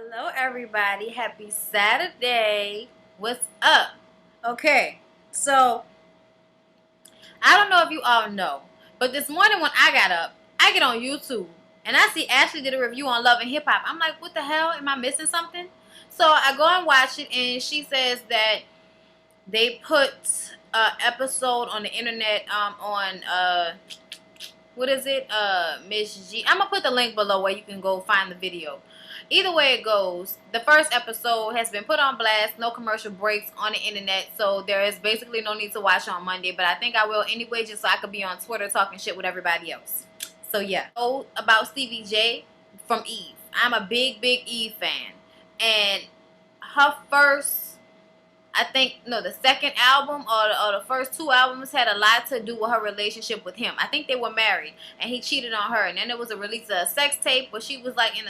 Hello, everybody. Happy Saturday. What's up? Okay, so I don't know if you all know, but this morning when I got up, I get on YouTube and I see Ashley did a review on Love and Hip Hop. I'm like, what the hell? Am I missing something? So I go and watch it, and she says that they put an episode on the internet on what is it? Miss G. I'm gonna put the link below where you can go find the video. Either way it goes, the first episode has been put on blast, no commercial breaks on the internet, so there is basically no need to watch on Monday, but I think I will anyway, just so I could be on Twitter talking shit with everybody else. So yeah. So about Stevie J from Eve. I'm a big Eve fan. And her first, the second album or the first two albums had a lot to do with her relationship with him. I think they were married and he cheated on her, and then there was a release of a sex tape where she was like in a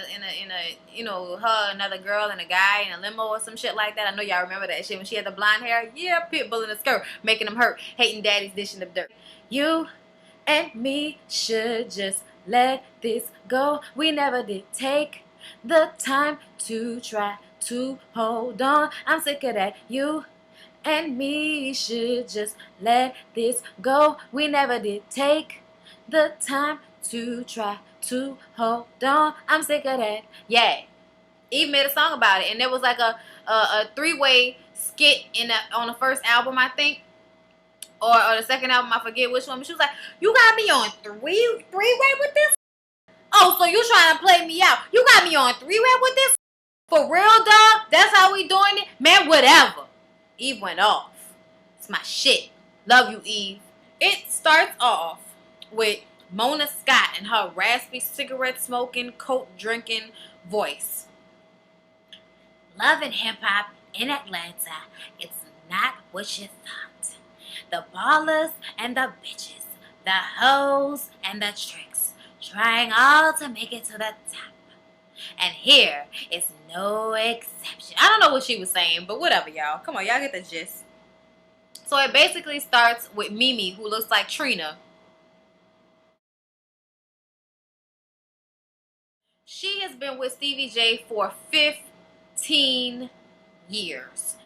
her, another girl, and a guy in a limo or some shit like that. I know y'all remember that shit when she had the blonde hair. Yeah, Pitbull in a skirt, making them hurt, hating daddy's dishing up dirt. You and me should just let this go. We never did take the time to try to hold on. I'm sick of that. You and me should just let this go. We never did take the time to try to hold on. I'm sick of that. Yeah. Eve made a song about it, and there was like a three-way skit on the first album, I think. Or the second album, I forget which one. But she was like, "You got me on three-way with this? Oh, so you trying to play me out? You got me on three-way with this? For real, dog? That's how we doing it? Man, whatever." Eve went off. It's my shit. Love you, Eve. It starts off with Mona Scott and her raspy cigarette smoking, coke drinking voice. Love and hip hop in Atlanta. It's not what you thought. The ballers and the bitches, the hoes and the tricks, trying all to make it to the top. And here is no exception. I don't know what she was saying, but whatever, y'all. Come on, y'all get the gist. So it basically starts with Mimi, who looks like Trina. She has been with Stevie J for 15 years.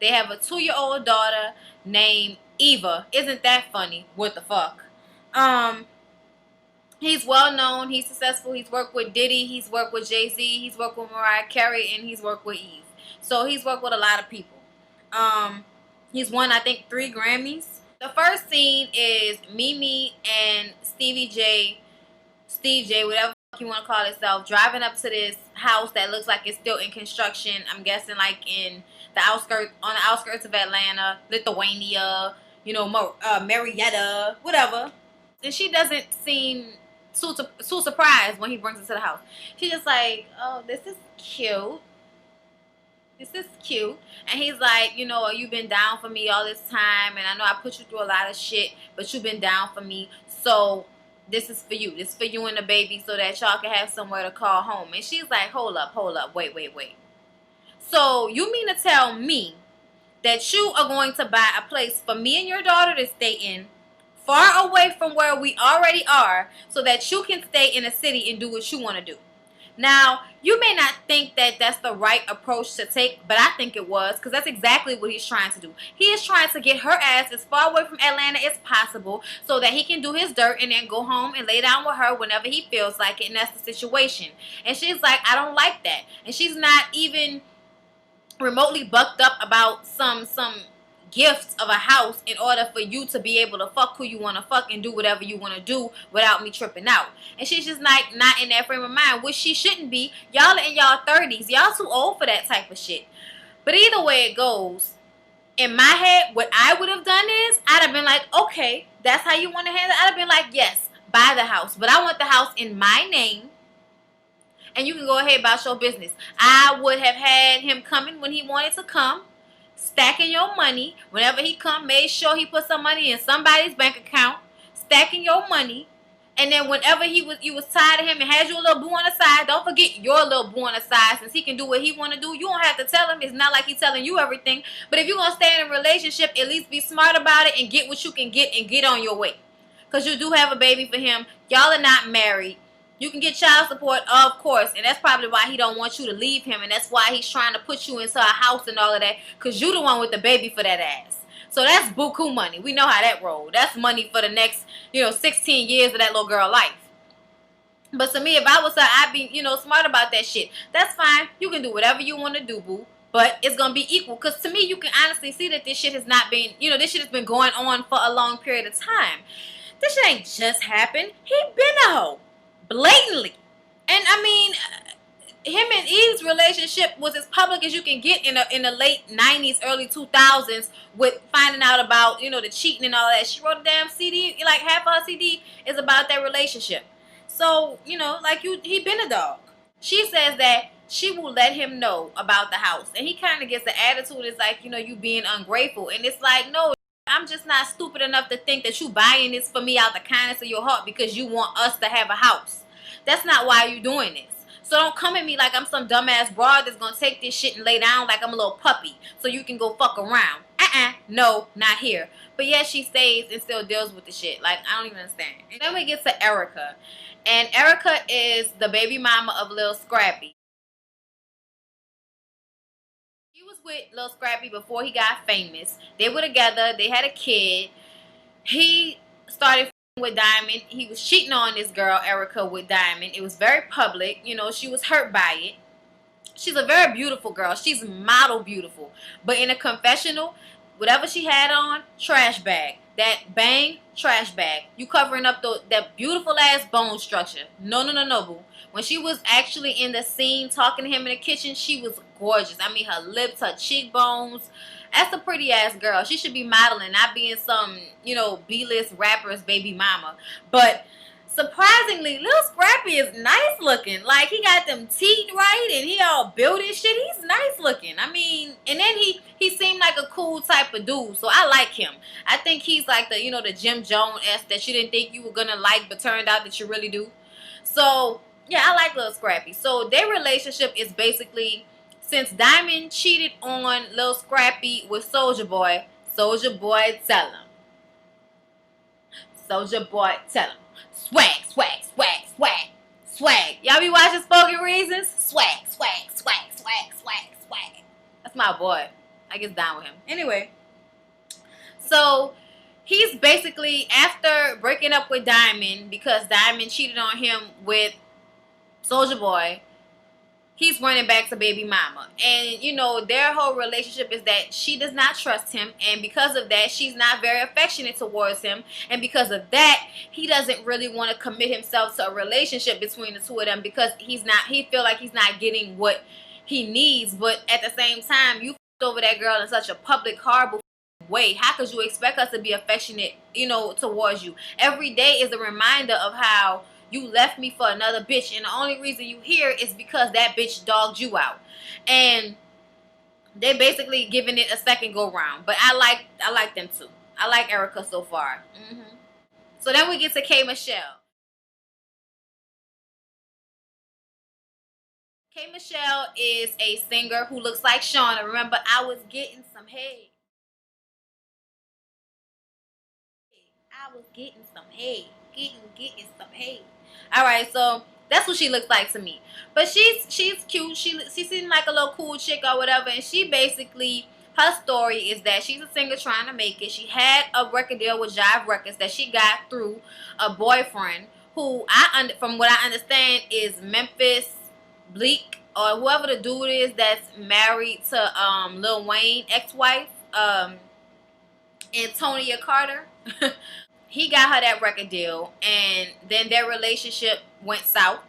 They have a 2-year-old daughter named Eva. Isn't that funny? What the fuck? He's well known. He's successful. He's worked with Diddy. He's worked with Jay-Z. He's worked with Mariah Carey, and he's worked with Eve. So he's worked with a lot of people. He's won, I think, 3 Grammys. The first scene is Mimi and Steve J, whatever you want to call itself, driving up to this house that looks like it's still in construction. I'm guessing like on the outskirts of Atlanta, Lithuania, Marietta, whatever. And she doesn't seem so surprised when he brings her to the house. She's just like, "Oh, this is cute. This is cute." And he's like, "You've been down for me all this time, and I know I put you through a lot of shit, but you've been down for me. So this is for you. This is for you and the baby, so that y'all can have somewhere to call home." And she's like, hold up, wait. So you mean to tell me that you are going to buy a place for me and your daughter to stay in, far away from where we already are, so that you can stay in a city and do what you want to do? Now, you may not think that that's the right approach to take, but I think it was, because that's exactly what he's trying to do. He is trying to get her ass as far away from Atlanta as possible so that he can do his dirt and then go home and lay down with her whenever he feels like it, and that's the situation. And she's like, "I don't like that." And she's not even remotely bucked up about some gifts of a house in order for you to be able to fuck who you want to fuck and do whatever you want to do without me tripping out. And she's just like not in that frame of mind, which she shouldn't be. Y'all are in y'all 30s. Y'all too old for that type of shit. But either way it goes, in my head, what I would have done is I'd have been like, okay, that's how you want to handle it. I'd have been like, yes, buy the house, but I want the house in my name, and you can go ahead about your business. I would have had him coming when he wanted to come, stacking your money. Whenever he come, made sure he put some money in somebody's bank account, stacking your money. And then whenever you was tired of him and had you a little boo on the side, don't forget your little boo on the side, since he can do what he want to do. You don't have to tell him. It's not like he's telling you everything. But if you're going to stay in a relationship, at least be smart about it and get what you can get and get on your way. Because you do have a baby for him. Y'all are not married. You can get child support, of course, and that's probably why he don't want you to leave him, and that's why he's trying to put you into a house and all of that, because you the one with the baby for that ass. So that's buku money. We know how that roll. That's money for the next, 16 years of that little girl life. But to me, if I was her, I'd be, smart about that shit. That's fine. You can do whatever you want to do, boo. But it's going to be equal. Because to me, you can honestly see that this shit has not been, this shit has been going on for a long period of time. This shit ain't just happened. He been a hoe. Blatantly. And I mean, him and Eve's relationship was as public as you can get in the late 90s, early 2000s, with finding out about, the cheating and all that. She wrote a damn CD. Like, half of her CD is about their relationship. So, he been a dog. She says that she will let him know about the house. And he kind of gets the attitude, it's like, you being ungrateful. And it's like, no, I'm just not stupid enough to think that you buying this for me out the kindness of your heart because you want us to have a house. That's not why you're doing this. So don't come at me like I'm some dumbass broad that's going to take this shit and lay down like I'm a little puppy so you can go fuck around. No, not here. But yes, she stays and still deals with the shit. Like, I don't even understand. And then we get to Erica. And Erica is the baby mama of Lil Scrappy. She was with Lil Scrappy before he got famous. They were together. They had a kid. He started with Diamond. He was cheating on this girl, Erica, with Diamond. It was very public. She was hurt by it. She's a very beautiful girl. She's model beautiful. But in a confessional, whatever she had on, trash bag. That bang, trash bag. You covering up that beautiful ass bone structure. No, boo. When she was actually in the scene talking to him in the kitchen, she was gorgeous. I mean, her lips, her cheekbones. That's a pretty ass girl. She should be modeling, not being some, B-list rapper's baby mama. But surprisingly, Lil Scrappy is nice looking. Like, he got them teeth right and he all built and shit. He's nice looking. I mean, and then he seemed like a cool type of dude. So I like him. I think he's like the, the Jim Jones-esque that you didn't think you were going to like, but turned out that you really do. So, yeah, I like Lil Scrappy. So their relationship is basically, since Diamond cheated on Lil Scrappy with Soulja Boy, Soulja Boy tell him. Soulja Boy tell him. Swag, swag, swag, swag, swag. Y'all be watching Spoken Reasons? Swag, swag, swag, swag, swag, swag. That's my boy. I get down with him. Anyway, so he's basically, after breaking up with Diamond, because Diamond cheated on him with Soulja Boy, he's running back to baby mama. And, their whole relationship is that she does not trust him. And because of that, she's not very affectionate towards him. And because of that, he doesn't really want to commit himself to a relationship between the two of them because he feel like he's not getting what he needs. But at the same time, you f***ed over that girl in such a public, horrible way. How could you expect us to be affectionate, towards you? Every day is a reminder of how you left me for another bitch, and the only reason you here is because that bitch dogged you out. And they basically giving it a second go round. But I like them too. I like Erica so far. So then we get to K Michelle. K Michelle is a singer who looks like Shauna. Remember, I was getting some head. I was getting some head. Getting some head. All right, so that's what she looks like to me. But she's cute. She seems like a little cool chick or whatever. And she basically, her story is that she's a singer trying to make it. She had a record deal with Jive Records that she got through a boyfriend who, from what I understand, is Memphis Bleak, or whoever the dude is that's married to Lil Wayne ex-wife, Antonia Carter. He got her that record deal, and then their relationship went south.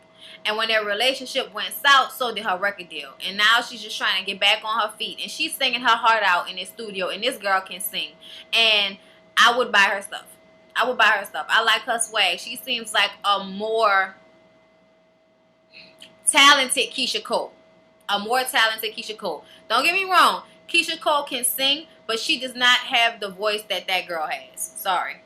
And when their relationship went south, so did her record deal. And now she's just trying to get back on her feet. And she's singing her heart out in the studio. And this girl can sing. And I would buy her stuff. I like her swag. She seems like a more talented Keisha Cole. Don't get me wrong. Keisha Cole can sing, but she does not have the voice that girl has. Sorry.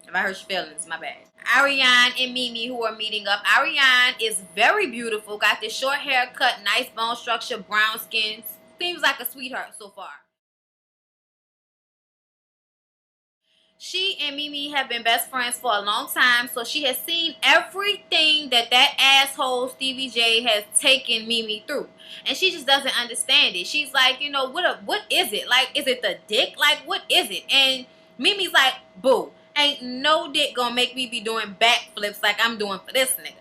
If I hurt your feelings, my bad. Ariane and Mimi, who are meeting up. Ariane is very beautiful. Got this short haircut, nice bone structure, brown skin. Seems like a sweetheart so far. she and Mimi have been best friends for a long time, so she has seen everything that asshole Stevie J has taken Mimi through, and she just doesn't understand it. She's like, what is it? Like, is it the dick? Like, what is it? And Mimi's like, boo, ain't no dick gonna make me be doing backflips like I'm doing for this nigga.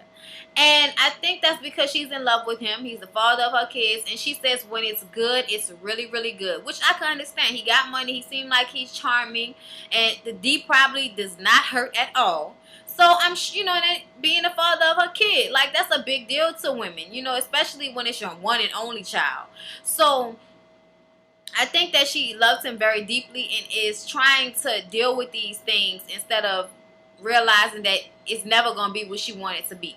And I think that's because she's in love with him. He's the father of her kids. And she says when it's good, it's really, really good. Which I can understand. He got money. He seemed like he's charming. And the D probably does not hurt at all. So I'm, that being the father of her kid, like, that's a big deal to women, especially when it's your one and only child. So I think that she loves him very deeply and is trying to deal with these things instead of realizing that it's never going to be what she wanted to be.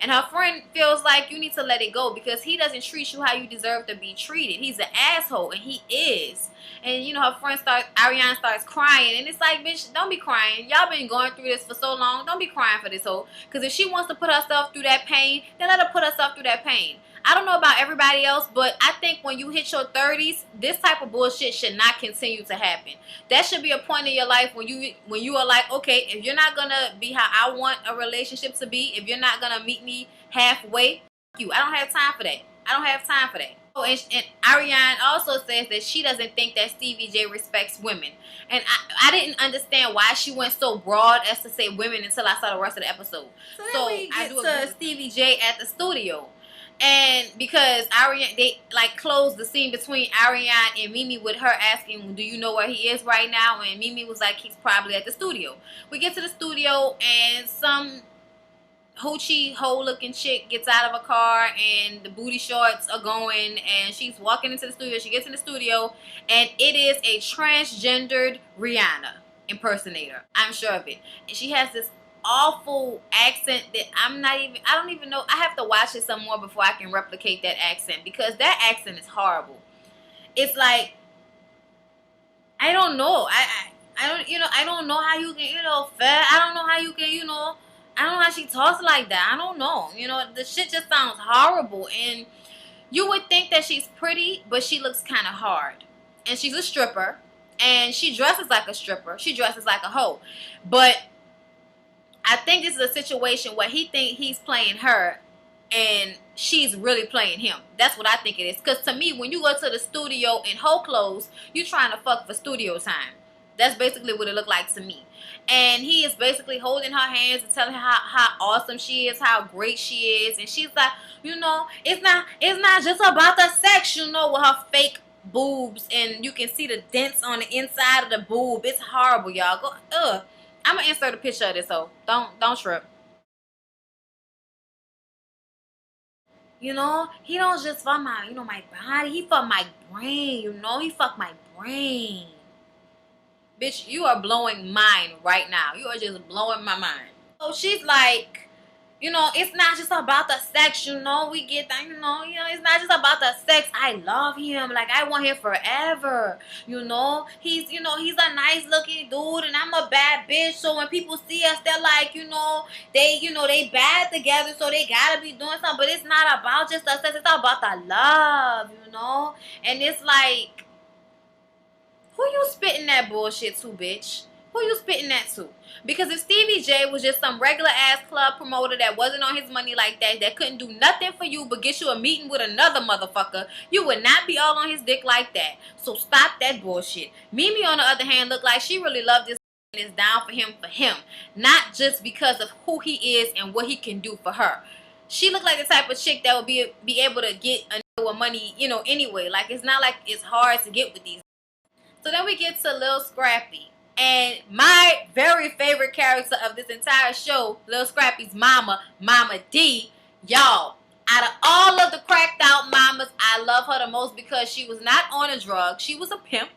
And her friend feels like you need to let it go because he doesn't treat you how you deserve to be treated. He's an asshole, and he is. And, her friend Ariana starts crying. And it's like, bitch, don't be crying. Y'all been going through this for so long. Don't be crying for this hoe. Because if she wants to put herself through that pain, then let her put herself through that pain. I don't know about everybody else, but I think when you hit your 30s, this type of bullshit should not continue to happen. That should be a point in your life when you are like, okay, if you're not gonna be how I want a relationship to be, if you're not gonna meet me halfway, fuck you. I don't have time for that. I don't have time for that. Oh, and Ariane also says that she doesn't think that Stevie J respects women. And I didn't understand why she went so broad as to say women until I saw the rest of the episode. So we get to Stevie J at the studio. And because Ariane, they like closed the scene between Ariane and Mimi with her asking, do you know where he is right now? And Mimi was like, he's probably at the studio. We get to the studio and some hoochie hole looking chick gets out of a car and the booty shorts are going and she's walking into the studio. She gets in the studio and it is a transgendered Rihanna impersonator. I'm sure of it. And she has this awful accent that I don't even know. I have to watch it some more before I can replicate that accent because that accent is horrible. It's like, I don't know. I don't know how you can, fat. I don't know how you can, I don't know how she talks like that. I don't know. The shit just sounds horrible. And you would think that she's pretty, but she looks kind of hard. And she's a stripper. And she dresses like a stripper. She dresses like a hoe. But I think this is a situation where he thinks he's playing her and she's really playing him. That's what I think it is. Because to me, when you go to the studio in hoe clothes, you trying to fuck for studio time. That's basically what it looked like to me. And he is basically holding her hands and telling her how awesome she is, how great she is. And she's like, it's not just about the sex, with her fake boobs. And you can see the dents on the inside of the boob. It's horrible, y'all. I'm going to insert a picture of this, so don't trip. He don't just fuck my, my body. He fuck my brain, He fuck my brain. Bitch, you are blowing mine right now. You are just blowing my mind. So she's like, it's not just about the sex, we get that, it's not just about the sex. I love him. Like, I want him forever. He's a nice looking dude and I'm a bad bitch. So when people see us, they're like, they bad together, so they gotta be doing something. But it's not about just the sex, it's about the love, And it's like, who you spitting that bullshit to, bitch? Who you spitting that to? Because if Stevie J was just some regular ass club promoter that wasn't on his money like that couldn't do nothing for you but get you a meeting with another motherfucker, you would not be all on his dick like that. So stop that bullshit. Mimi, on the other hand, looked like she really loved this and is down for him. Not just because of who he is and what he can do for her. She looked like the type of chick that would be able to get a nigga with money, anyway. Like, it's not like it's hard to get with these. So then we get to Lil Scrappy. And my very favorite character of this entire show, Lil Scrappy's mama, Mama D. Y'all, out of all of the cracked out mamas, I love her the most because she was not on a drug. She was a pimp.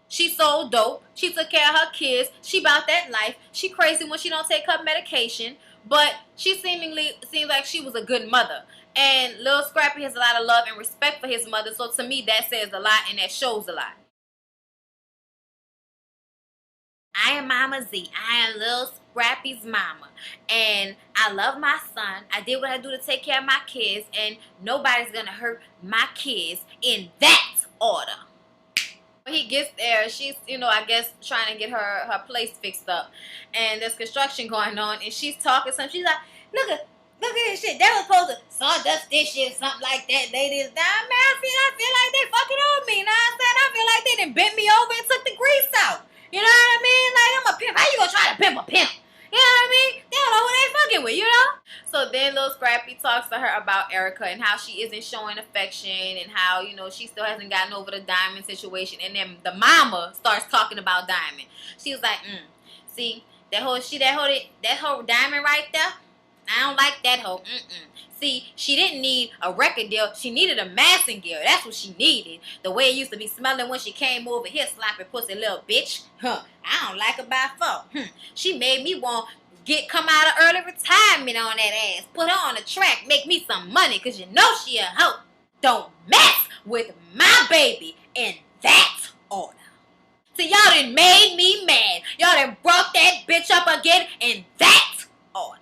She sold dope. She took care of her kids. She about that life. She crazy when she don't take her medication. But she seemingly seems like she was a good mother. And Lil Scrappy has a lot of love and respect for his mother. So to me, that says a lot and that shows a lot. I am Mama Z. I am Lil Scrappy's mama. And I love my son. I did what I do to take care of my kids. And nobody's going to hurt my kids in that order. When he gets there, she's, I guess trying to get her place fixed up, and there's construction going on, and she's talking something. She's like, look at this shit. They was supposed to sawdust this shit, something like that. They did that. Man, I feel like they fucking on me. You know what I'm saying? I feel like they done bent me over and took the grease out. You know what I mean? Like, I'm a pimp. How you gonna try to pimp a pimp? You know what I mean? They don't know who they fucking with, you know? So then Lil Scrappy talks to her about Erica and how she isn't showing affection and how, she still hasn't gotten over the Diamond situation. And then the mama starts talking about Diamond. She was like, see, that whole Diamond right there, I don't like that hoe. See, she didn't need a record deal. She needed a massing gear. That's what she needed. The way it used to be smelling when she came over here, sloppy pussy little bitch. I don't like her by far. She made me want come out of early retirement on that ass. Put her on the track. Make me some money. Because you know she a hoe. Don't mess with my baby in that order. So y'all done made me mad. Y'all done brought that bitch up again in that order.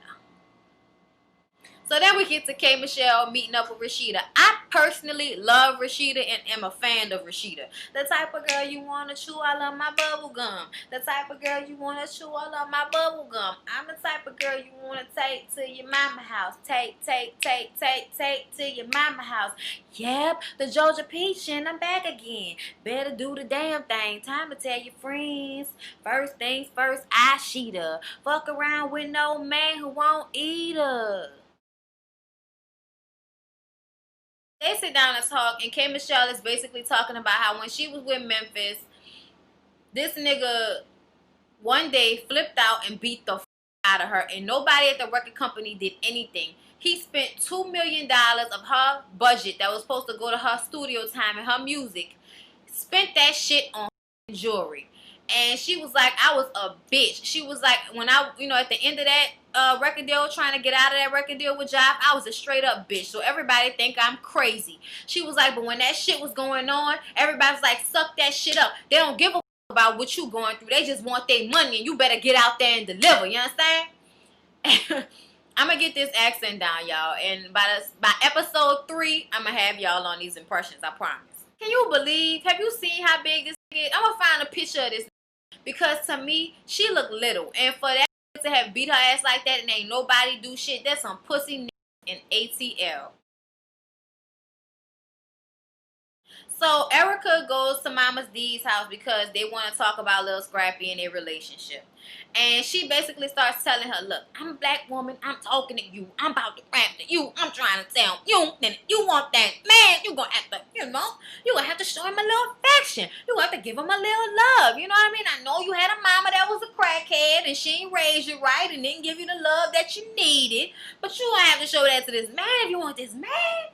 So then we get to K. Michelle meeting up with Rashida. I personally love Rashida and am a fan of Rashida. The type of girl you want to chew, I love my bubble gum. The type of girl you want to chew, I love my bubble gum. I'm the type of girl you want to take to your mama house. Take to your mama house. Yep, the Georgia Peach and I'm back again. Better do the damn thing. Time to tell your friends. First things first, I sheet her. Fuck around with no man who won't eat her. They sit down and talk, and K. Michelle is basically talking about how when she was with Memphis, this nigga one day flipped out and beat the out of her, and nobody at the record company did anything. He spent $2 million of her budget that was supposed to go to her studio time and her music, spent that shit on jewelry. And she was like, I was a bitch. She was like, when I, at the end of that record deal, trying to get out of that record deal with Jive, I was a straight up bitch. So everybody think I'm crazy. She was like, but when that shit was going on, everybody's like, suck that shit up. They don't give a about what you going through. They just want their money, and you better get out there and deliver. You understand? I'm gonna get this accent down, y'all. And by episode 3, I'm gonna have y'all on these impressions. I promise. Can you believe? Have you seen how big this is? I'm gonna find a picture of this. Because to me, she look little. And for that to have beat her ass like that and ain't nobody do shit, that's some pussy in ATL. So Erica goes to Mama D's house because they want to talk about Lil Scrappy and their relationship. And she basically starts telling her, look, I'm a black woman. I'm talking to you. I'm about to rap to you. I'm trying to tell you that you want that man. You're going to have to, you're going to have to show him a little affection. You're going to have to give him a little love. You know what I mean? I know you had a mama that was a crackhead and she ain't raised you right and didn't give you the love that you needed. But you're going to have to show that to this man if you want this man.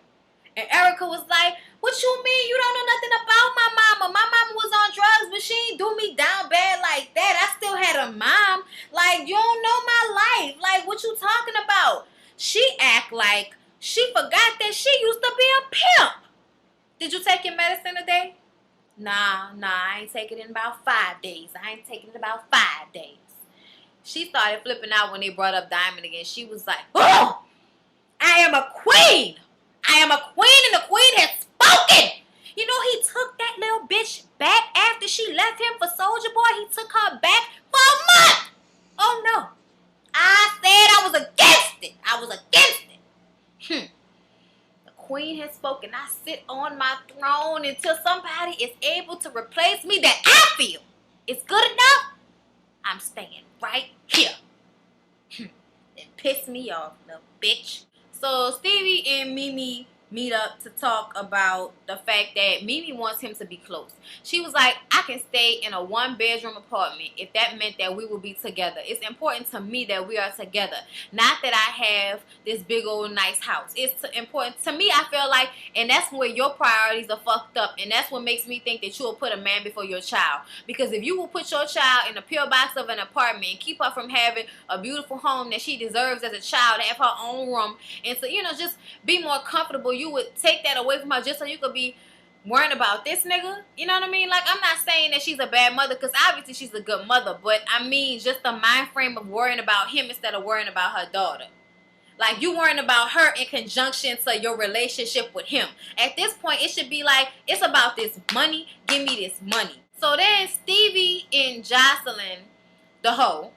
And Erica was like, what you mean? You don't know nothing about my mama. My mama was on drugs, but she ain't do me down bad like that. I still had a mom. Like, you don't know my life. Like, what you talking about? She act like she forgot that she used to be a pimp. Did you take your medicine today? Nah, I ain't taking it in about 5 days. I ain't taking it in about 5 days. She started flipping out when they brought up Diamond again. She was like, oh, I am a queen. I am a queen and the queen has spoken. You know, he took that little bitch back after she left him for Soulja Boy. He took her back for a month. Oh, no. I said I was against it. I was against it. The queen has spoken. I sit on my throne until somebody is able to replace me that I feel is good enough. I'm staying right here. It pissed me off, little bitch. So Stevie and Mimi meet up to talk about the fact that Mimi wants him to be close. She was like, I can stay in a 1-bedroom apartment if that meant that we would be together. It's important to me that we are together. Not that I have this big old nice house. It's important to me, I feel like, and that's where your priorities are fucked up. And that's what makes me think that you will put a man before your child. Because if you will put your child in a pillbox of an apartment and keep her from having a beautiful home that she deserves as a child, have her own room, and so, just be more comfortable, you would take that away from her just so you could be worrying about this nigga. You know what I mean? Like, I'm not saying that she's a bad mother, because obviously she's a good mother, but I mean just the mind frame of worrying about him instead of worrying about her daughter. Like, you worrying about her in conjunction to your relationship with him. At this point, it should be like, it's about this money. Give me this money. So then Stevie and Jocelyn, the hoe,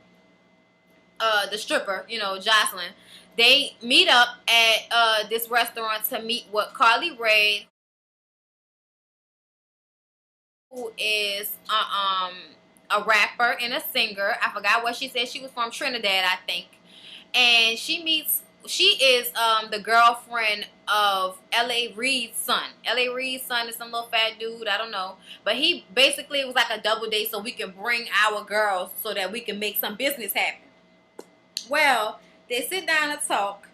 the stripper, you know, Jocelyn, they meet up at this restaurant to meet with Carly Rae, who is a rapper and a singer. I forgot what she said. She was from Trinidad, I think. And she is the girlfriend of L.A. Reid's son. L.A. Reid's son is some little fat dude, I don't know. But he basically, it was like a double date so we can bring our girls so that we can make some business happen. Well, they sit down and talk.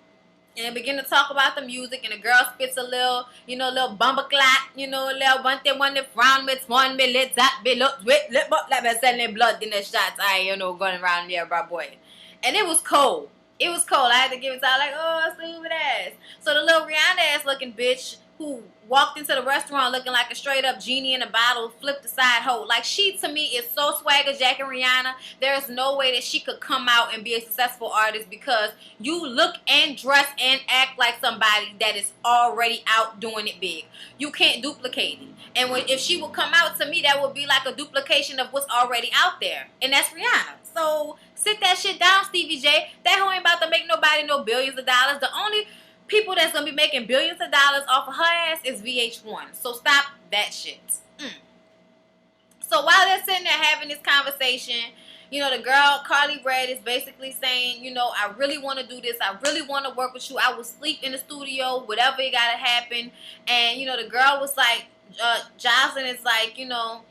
And they begin to talk about the music, and the girl spits a little, you know, little bumbleclot, you know, little one frown with 1 minute that be look with lip up like selling blood in the shots. I, you know, going around there, bro, boy. And it was cold. It was cold. I had to give it to her like, oh, stupid ass. So the little Rihanna ass looking bitch who walked into the restaurant looking like a straight up genie in a bottle, flipped the side hoe. Like, she to me is so swagger Jack and Rihanna. There's no way that she could come out and be a successful artist because you look and dress and act like somebody that is already out doing it big. You can't duplicate it. And if she would come out, to me, that would be like a duplication of what's already out there. And that's Rihanna. So sit that shit down, Stevie J. That hoe ain't about to make nobody no billions of dollars. The only people that's gonna be making billions of dollars off of her ass is VH1. So stop that shit. So while they're sitting there having this conversation, you know, the girl, Carly Rae, is basically saying, you know, I really want to do this. I really want to work with you. I will sleep in the studio, whatever it got to happen. And, you know, the girl was like, Jocelyn is like, you know,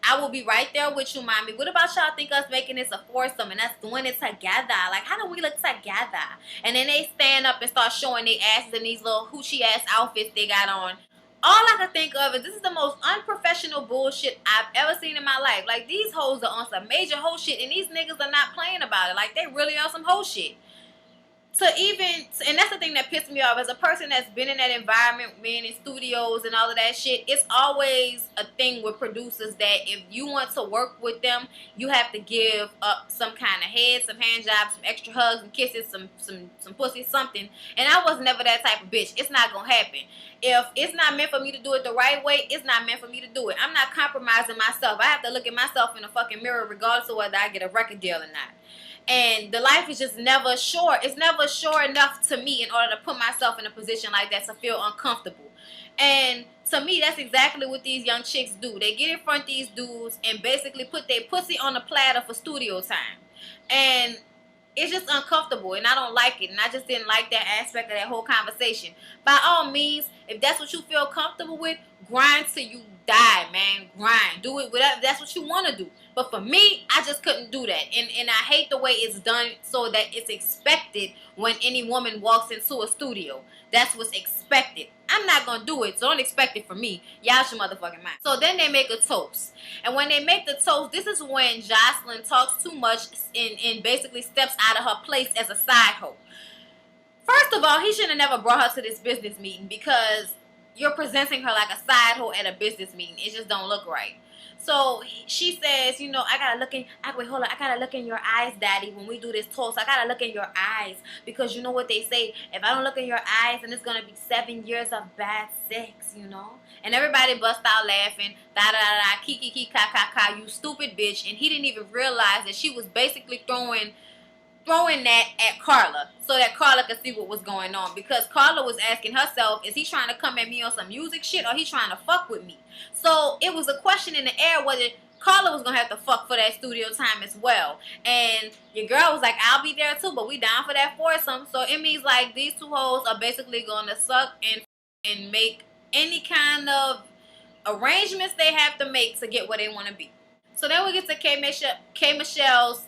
I will be right there with you, mommy. What about y'all think us making this a foursome and us doing it together? Like, how do we look together? And then they stand up and start showing their asses in these little hoochie ass outfits they got on. All I can think of is this is the most unprofessional bullshit I've ever seen in my life. Like, these hoes are on some major hoe shit, and these niggas are not playing about it. Like, they really on some hoe shit. And that's the thing that pissed me off. As a person that's been in that environment, being in studios and all of that shit, it's always a thing with producers that if you want to work with them, you have to give up some kind of head, some hand jobs, some extra hugs and kisses, some pussy, something. And I was never that type of bitch. It's not gonna happen. If it's not meant for me to do it the right way, it's not meant for me to do it. I'm not compromising myself. I have to look at myself in a fucking mirror regardless of whether I get a record deal or not. And the life is just never sure. It's never sure enough to me in order to put myself in a position like that to feel uncomfortable. And to me, that's exactly what these young chicks do. They get in front of these dudes and basically put their pussy on a platter for studio time. And it's just uncomfortable, and I don't like it. And I just didn't like that aspect of that whole conversation. By all means, if that's what you feel comfortable with, grind till you die, man. Grind. Do it whatever. That's what you want to do. But for me, I just couldn't do that. And I hate the way it's done so that it's expected when any woman walks into a studio. That's what's expected. I'm not going to do it, so don't expect it from me. Y'all should motherfucking mind. So then they make a toast. And when they make the toast, this is when Jocelyn talks too much and basically steps out of her place as a side hoe. First of all, he should have never brought her to this business meeting because you're presenting her like a side hoe at a business meeting. It just don't look right. So she says, you know, I gotta look in your eyes, daddy, when we do this toast. I gotta look in your eyes because you know what they say, if I don't look in your eyes, then it's gonna be 7 years of bad sex, you know. And everybody bust out laughing, da da da da, kiki ka ka ka, you stupid bitch. And he didn't even realize that she was basically throwing that at Carla so that Carla could see what was going on, because Carla was asking herself, is he trying to come at me on some music shit or he trying to fuck with me? So it was a question in the air whether Carla was gonna have to fuck for that studio time as well. And your girl was like, I'll be there too, but we down for that foursome. So it means like these two hoes are basically gonna suck and make any kind of arrangements they have to make to get where they want to be. So then we get to K Michelle's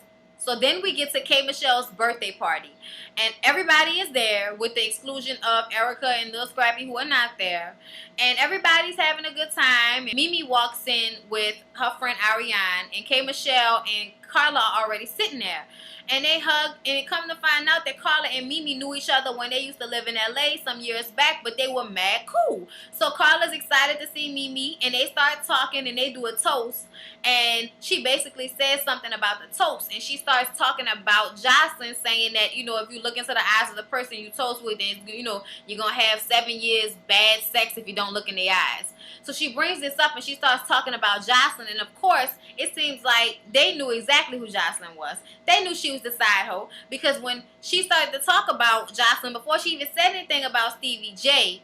birthday party. And everybody is there with the exclusion of Erica and Lil Scrappy, who are not there. And everybody's having a good time. And Mimi walks in with her friend Ariane. And K Michelle and Carla are already sitting there. And they hug, and it come to find out that Carla and Mimi knew each other when they used to live in LA some years back, but they were mad cool. So Carla's excited to see Mimi, and they start talking, and they do a toast, and she basically says something about the toast, and she starts talking about Jocelyn, saying that, you know, if you look into the eyes of the person you toast with, then, you know, you're going to have 7 years bad sex if you don't look in their eyes. So she brings this up, and she starts talking about Jocelyn, and of course, it seems like they knew exactly who Jocelyn was. They knew she was the side hoe, because when she started to talk about Jocelyn, before she even said anything about Stevie J,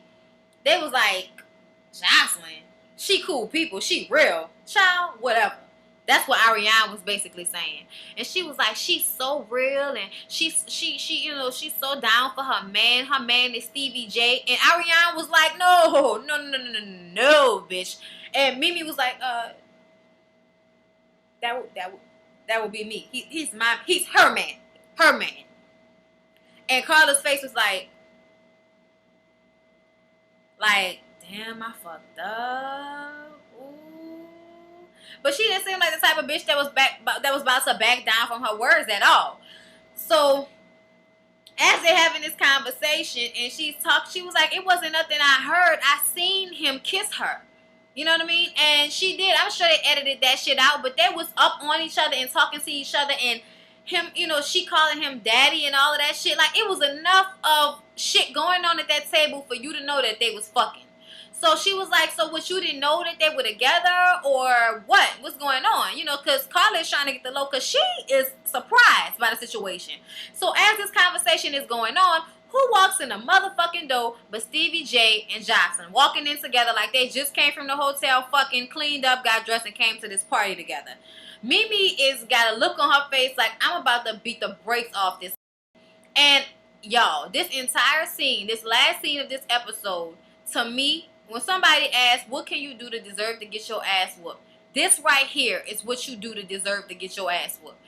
they was like, Jocelyn? She cool people. She real. Child, whatever. That's what Ariane was basically saying. And she was like, she's so real, and she you know, she's so down for her man. Her man is Stevie J. And Ariane was like, no, bitch. And Mimi was like, that would be me. He's her man. Her man. And Carla's face was like, damn, I fucked up. Ooh. But she didn't seem like the type of bitch that was about to back down from her words at all. So as they're having this conversation, and she was like, it wasn't nothing I heard. I seen him kiss her. You know what I mean? And she did. I'm sure they edited that shit out, but they was up on each other and talking to each other, and him, you know, she calling him daddy and all of that shit. Like, it was enough of shit going on at that table for you to know that they was fucking. So she was like, so what, you didn't know that they were together, or what? What's going on? You know, because Carla is trying to get the low, because she is surprised by the situation. So as this conversation is going on, who walks in the motherfucking door but Stevie J and Jocelyn, walking in together like they just came from the hotel, fucking cleaned up, got dressed, and came to this party together. Mimi is got a look on her face like, I'm about to beat the brakes off this. And y'all, this entire scene, this last scene of this episode, to me, when somebody asks, what can you do to deserve to get your ass whooped? This right here is what you do to deserve to get your ass whooped.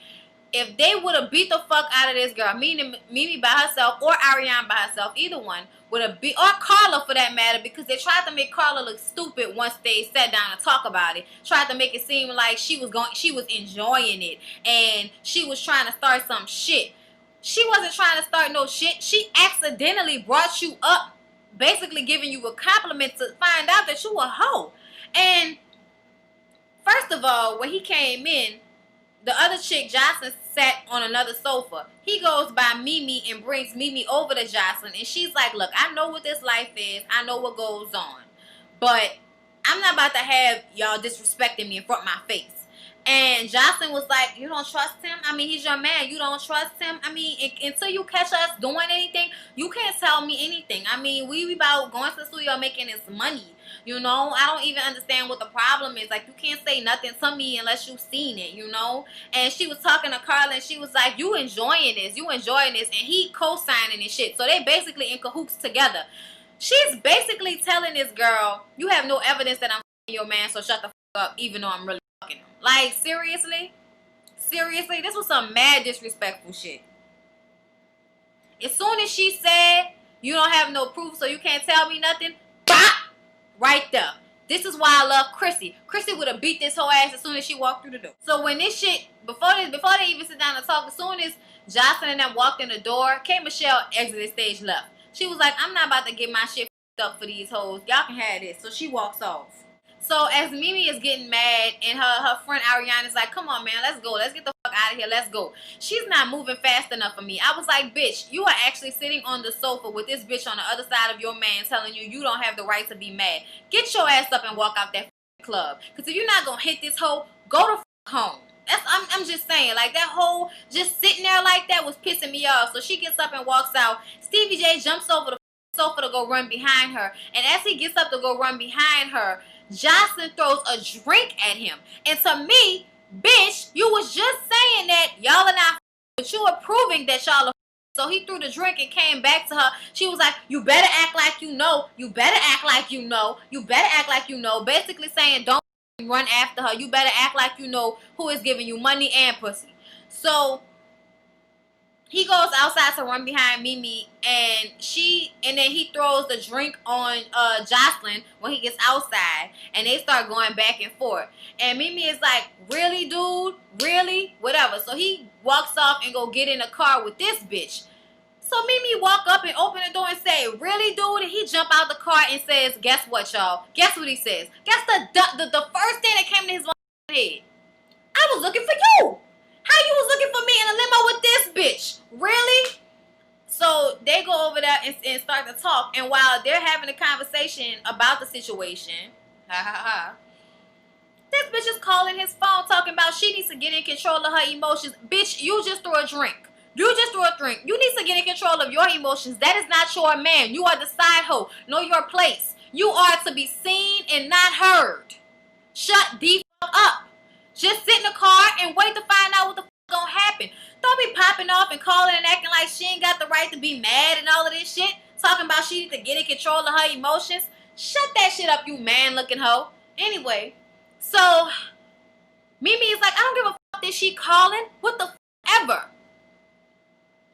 If they would have beat the fuck out of this girl, meaning Mimi by herself or Ariane by herself, either one would have beat, or Carla for that matter, because they tried to make Carla look stupid once they sat down and talk about it. Tried to make it seem like she was enjoying it, and she was trying to start some shit. She wasn't trying to start no shit. She accidentally brought you up, basically giving you a compliment to find out that you a hoe. And first of all, when he came in, the other chick, Jocelyn, sat on another sofa. He goes by Mimi and brings Mimi over to Jocelyn. And she's like, look, I know what this life is. I know what goes on. But I'm not about to have y'all disrespecting me in front of my face. And Jocelyn was like, you don't trust him? I mean, he's your man. You don't trust him? I mean, until you catch us doing anything, you can't tell me anything. I mean, we about going to the studio making this money. You know, I don't even understand what the problem is. Like, you can't say nothing to me unless you've seen it, you know? And she was talking to Carla, and she was like, you enjoying this. And he co-signing and shit. So they basically in cahoots together. She's basically telling this girl, you have no evidence that I'm your man, so shut the fuck up, even though I'm really fucking him. Like, seriously? Seriously? This was some mad disrespectful shit. As soon as she said, you don't have no proof, so you can't tell me nothing, bop! Right there. This is why I love Chrissy. Chrissy would have beat this whole ass as soon as she walked through the door. So when this shit, before they even sit down and talk, as soon as Jocelyn and them walked in the door, K. Michelle exited stage left. She was like, I'm not about to get my shit up for these hoes. Y'all can have this. So she walks off. So as Mimi is getting mad, and her friend Ariane is like, come on, man, let's go. Let's get the fuck out of here. Let's go. She's not moving fast enough for me. I was like, bitch, you are actually sitting on the sofa with this bitch on the other side of your man telling you you don't have the right to be mad. Get your ass up and walk out that club. Because if you're not going to hit this hoe, go the fuck home. I'm just saying, like, that whole just sitting there like that was pissing me off. So she gets up and walks out. Stevie J jumps over the sofa to go run behind her. And as he gets up to go run behind her, Jocelyn throws a drink at him. And to me, bitch, you was just saying that y'all are not, but you are proving that y'all are. So he threw the drink and came back to her. She was like, you better act like you know. You better act like you know. You better act like you know. Basically saying, don't run after her. You better act like you know who is giving you money and pussy. So he goes outside to run behind Mimi, and then he throws the drink on Jocelyn when he gets outside, and they start going back and forth. And Mimi is like, "Really, dude? Really? Whatever." So he walks off and go get in the car with this bitch. So Mimi walk up and open the door and say, "Really, dude?" And he jump out the car and says, "Guess what, y'all? Guess what he says? Guess the first thing that came to his head. I was looking for you. How you was looking for me in a limo with this bitch? Really?" So they go over there and start to talk. And while they're having a conversation about the situation, this bitch is calling his phone talking about she needs to get in control of her emotions. Bitch, you just threw a drink. You just threw a drink. You need to get in control of your emotions. That is not your man. You are the side hoe. Know your place. You are to be seen and not heard. Shut the fuck up. Just sit in the car and wait to find out what the fuck gonna happen. Don't be popping off and calling and acting like she ain't got the right to be mad and all of this shit. Talking about she need to get in control of her emotions. Shut that shit up, you man-looking hoe. Anyway, so Mimi is like, I don't give a fuck that she calling. What the fuck ever.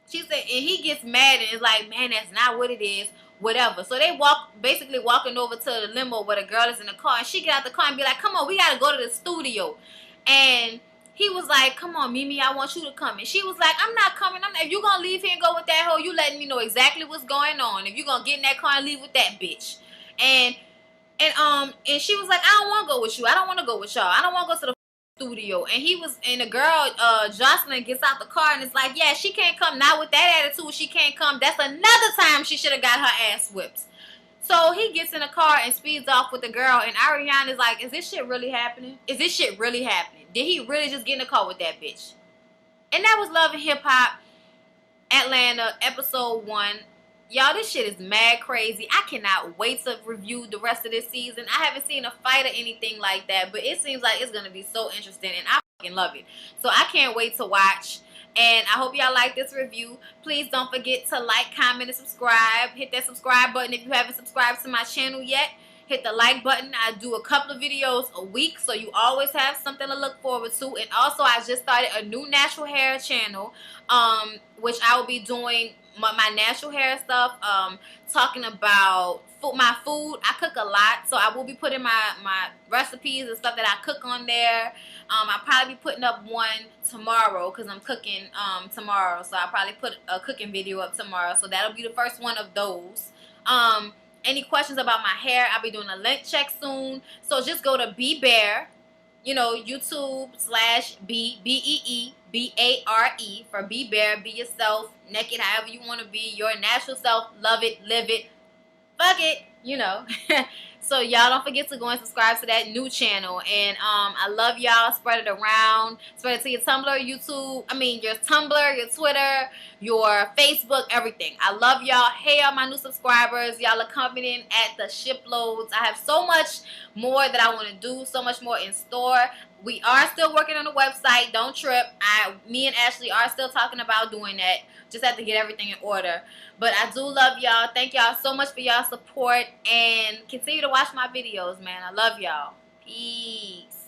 She said, and he gets mad and is like, man, that's not what it is. Whatever. So they basically walking over to the limo where the girl is in the car, and she get out the car and be like, come on, we gotta go to the studio. And he was like, come on, Mimi, I want you to come. And she was like, I'm not coming. If you gonna leave here and go with that hoe, you letting me know exactly what's going on. If you gonna get in that car and leave with that bitch. And she was like, I don't want to go with you. I don't want to go with y'all. I don't want to go to the studio. And the girl, Jocelyn, gets out the car and is like, yeah, she can't come. Not with that attitude, she can't come. That's another time she should have got her ass whipped. So he gets in the car and speeds off with the girl, and Ariana is like, is this shit really happening? Is this shit really happening? Did he really just get in the car with that bitch? And that was Love and Hip Hop Atlanta, episode 1. Y'all, this shit is mad crazy. I cannot wait to review the rest of this season. I haven't seen a fight or anything like that, but it seems like it's going to be so interesting, and I fucking love it. So I can't wait to watch, and I hope y'all like this review. Please don't forget to like, comment, and subscribe. Hit that subscribe button if you haven't subscribed to my channel yet. Hit the like button. I do a couple of videos a week, so you always have something to look forward to. And also, I just started a new natural hair channel, which I will be doing my natural hair stuff, talking about my food. I cook a lot, so I will be putting my recipes and stuff that I cook on there. I'll probably be putting up one tomorrow because I'm cooking tomorrow, so I'll probably put a cooking video up tomorrow. So that'll be the first one of those. Any questions about my hair, I'll be doing a link check soon. So just go to Be Bare, YouTube/BEEBARE for Be Bare. Be yourself, naked, however you want to be, your natural self. Love it, live it, fuck it, So y'all don't forget to go and subscribe to that new channel. And I love y'all. Spread it around. Spread it to your Tumblr, your Tumblr, your Twitter, your Facebook, everything. I love y'all. Hey, all my new subscribers. Y'all are coming in at the shiploads. I have so much more that I want to do. So much more in store. We are still working on the website. Don't trip. Me and Ashley are still talking about doing that. Just have to get everything in order. But I do love y'all. Thank y'all so much for y'all support. And continue to watch my videos, man. I love y'all. Peace.